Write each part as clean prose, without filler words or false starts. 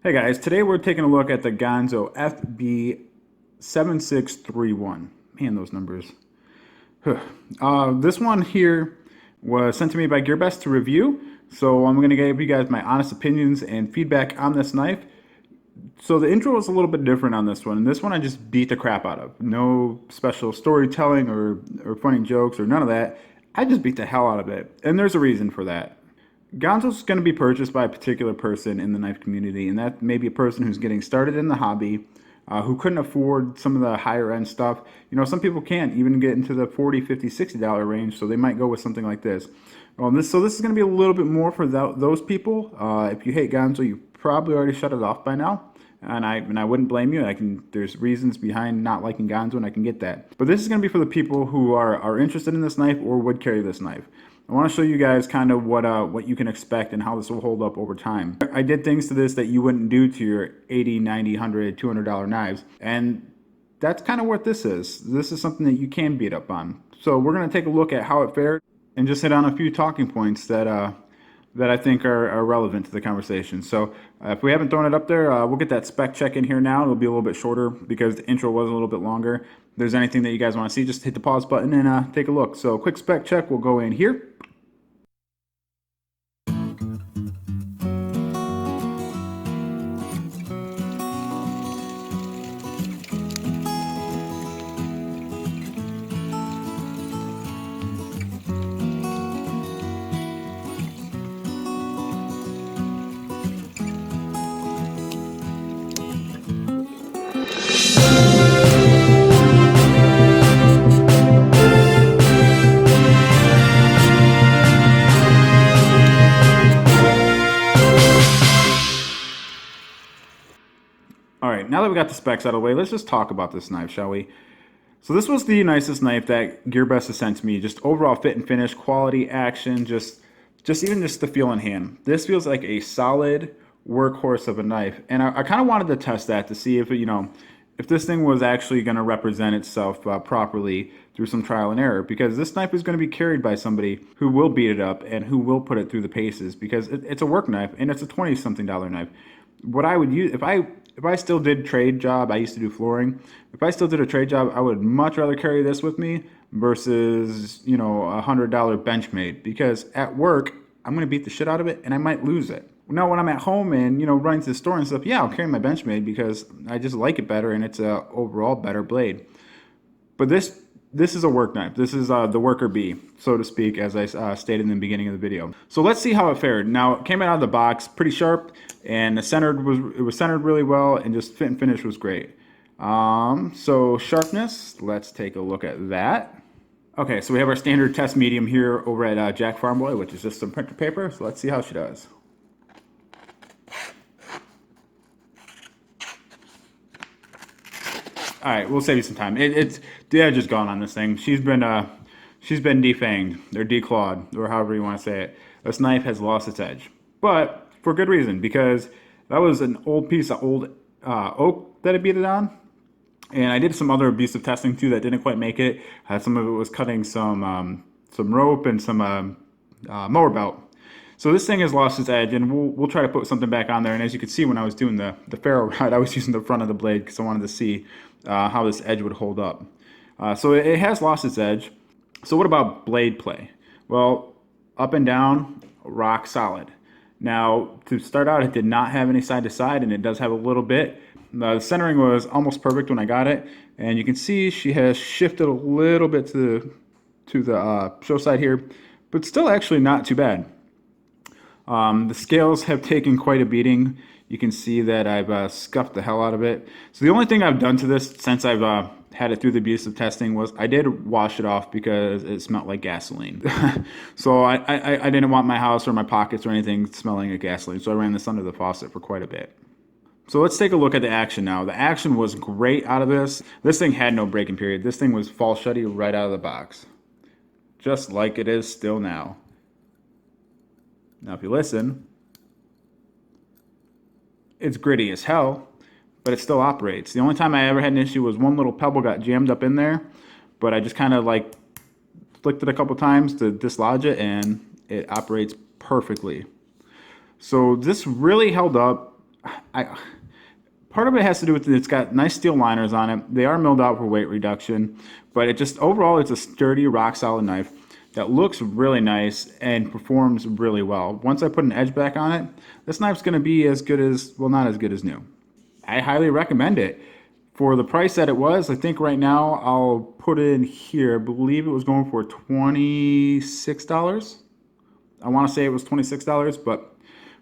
Hey guys, today we're taking a look at the Ganzo FB7631. Man, those numbers. This one here was sent to me by GearBest to review, so I'm going to give you guys my honest opinions and feedback on this knife. So the intro was a little bit different on this one, and this one I just beat the crap out of. No special storytelling or funny jokes or none of that. I just beat the hell out of it, and there's a reason for that. Ganzo's going to be purchased by a particular person in the knife community, and that may be a person who's getting started in the hobby, who couldn't afford some of the higher end stuff. You know, some people can't even get into the $40, $50, $60 range, so they might go with something like this. So this is going to be a little bit more for those people. If you hate Ganzo, you probably already shut it off by now. And I wouldn't blame you. There's reasons behind not liking Ganzo, and I can get that. But this is going to be for the people who are interested in this knife or would carry this knife. I want to show you guys kind of what you can expect and how this will hold up over time. I did things to this that you wouldn't do to your $80, $90, $100, $200 knives, and that's kind of what this is. This is something that you can beat up on. So we're going to take a look at how it fared and just hit on a few talking points that I think are relevant to the conversation. So if we haven't thrown it up there, we'll get that spec check in here now. It'll be a little bit shorter because the intro was a little bit longer. If there's anything that you guys want to see, just hit the pause button and take a look. So quick spec check, we'll go in here. Alright, now that we got the specs out of the way, let's just talk about this knife, shall we? So this was the nicest knife that GearBest has sent to me. Just overall fit and finish, quality, action, just even just the feel in hand. This feels like a solid workhorse of a knife. And I kind of wanted to test that to see if, if this thing was actually going to represent itself properly through some trial and error. Because this knife is going to be carried by somebody who will beat it up and who will put it through the paces. Because it's a work knife and it's a $20-something knife. What I would use, if I still did trade job, I used to do flooring. If I still did a trade job, I would much rather carry this with me versus, a $100 Benchmade, because at work, I'm going to beat the shit out of it and I might lose it. Now, when I'm at home and, running to the store and stuff, yeah, I'll carry my Benchmade because I just like it better and it's a overall better blade. But this is a work knife. This is the worker bee, so to speak, as I stated in the beginning of the video. So let's see how it fared. Now, it came out of the box pretty sharp, and it was centered really well, and just fit and finish was great. So sharpness, let's take a look at that. Okay, so we have our standard test medium here over at Jackfarmboy, which is just some printer paper. So let's see how she does. All right, we'll save you some time. The edge is gone on this thing. She's been defanged or declawed, or however you want to say it. This knife has lost its edge, but for good reason, because that was an old piece of old oak that I beat it on, and I did some other abusive testing too that didn't quite make it. Some of it was cutting some rope and some mower belt. So this thing has lost its edge, and we'll try to put something back on there. And as you can see, when I was doing the ferro rod, I was using the front of the blade because I wanted to see how this edge would hold up. So it has lost its edge. So what about blade play? Well, up and down, rock solid. Now, to start out, it did not have any side to side, and it does have a little bit. The centering was almost perfect when I got it, and you can see she has shifted a little bit to the show side here, but still actually not too bad. The scales have taken quite a beating. You can see that I've scuffed the hell out of it. So the only thing I've done to this since I've had it through the abusive testing was I did wash it off because it smelled like gasoline. So I didn't want my house or my pockets or anything smelling like gasoline. So I ran this under the faucet for quite a bit. So let's take a look at the action now. The action was great out of this. This thing had no breaking period. This thing was fall shutty right out of the box. Just like it is still now. Now, if you listen, it's gritty as hell, but it still operates. The only time I ever had an issue was one little pebble got jammed up in there, but I just kind of like flicked it a couple times to dislodge it, and it operates perfectly. So this really held up. I part of it has to do with it's got nice steel liners on it. They are milled out for weight reduction, but it just overall it's a sturdy, rock solid knife that looks really nice and performs really well. Once I put an edge back on it, this knife's going to be as good as, well, not as good as new. I highly recommend it. For the price that it was, I think right now I'll put it in here. I believe it was going for $26. I want to say it was $26, but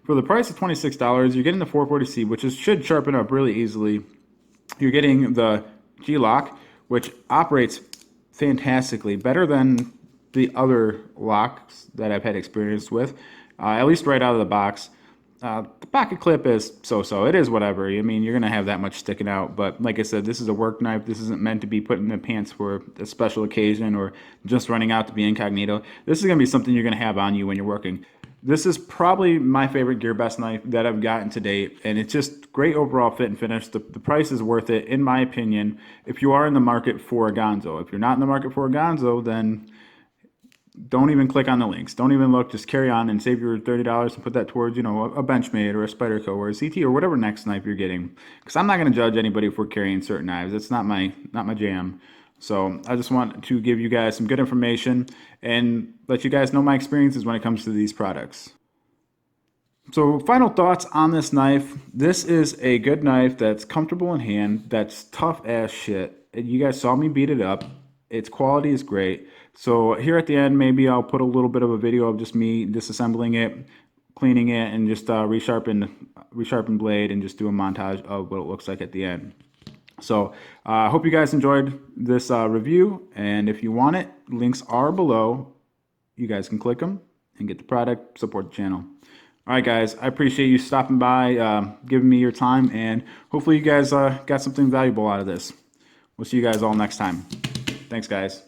for the price of $26, you're getting the 440C, which should sharpen up really easily. You're getting the G-Lock, which operates fantastically, better than the other locks that I've had experience with, at least right out of the box. The pocket clip is so-so. It is whatever. I mean, you're going to have that much sticking out. But like I said, this is a work knife. This isn't meant to be put in the pants for a special occasion or just running out to be incognito. This is going to be something you're going to have on you when you're working. This is probably my favorite GearBest knife that I've gotten to date, and it's just great overall fit and finish. The price is worth it, in my opinion, if you are in the market for a Ganzo. If you're not in the market for a Ganzo, then don't even click on the links. Don't even look. Just carry on and save your $30 and put that towards, you know, a Benchmade or a Spyderco or a CT or whatever next knife you're getting. Because I'm not going to judge anybody for carrying certain knives. It's not my jam. So I just want to give you guys some good information and let you guys know my experiences when it comes to these products. So final thoughts on this knife. This is a good knife that's comfortable in hand, that's tough as shit. And you guys saw me beat it up. Its quality is great. So here at the end, maybe I'll put a little bit of a video of just me disassembling it, cleaning it, and just resharpen blade and just do a montage of what it looks like at the end. So I hope you guys enjoyed this review, and if you want it, links are below. You guys can click them and get the product, support the channel. All right, guys, I appreciate you stopping by, giving me your time, and hopefully you guys got something valuable out of this. We'll see you guys all next time. Thanks, guys.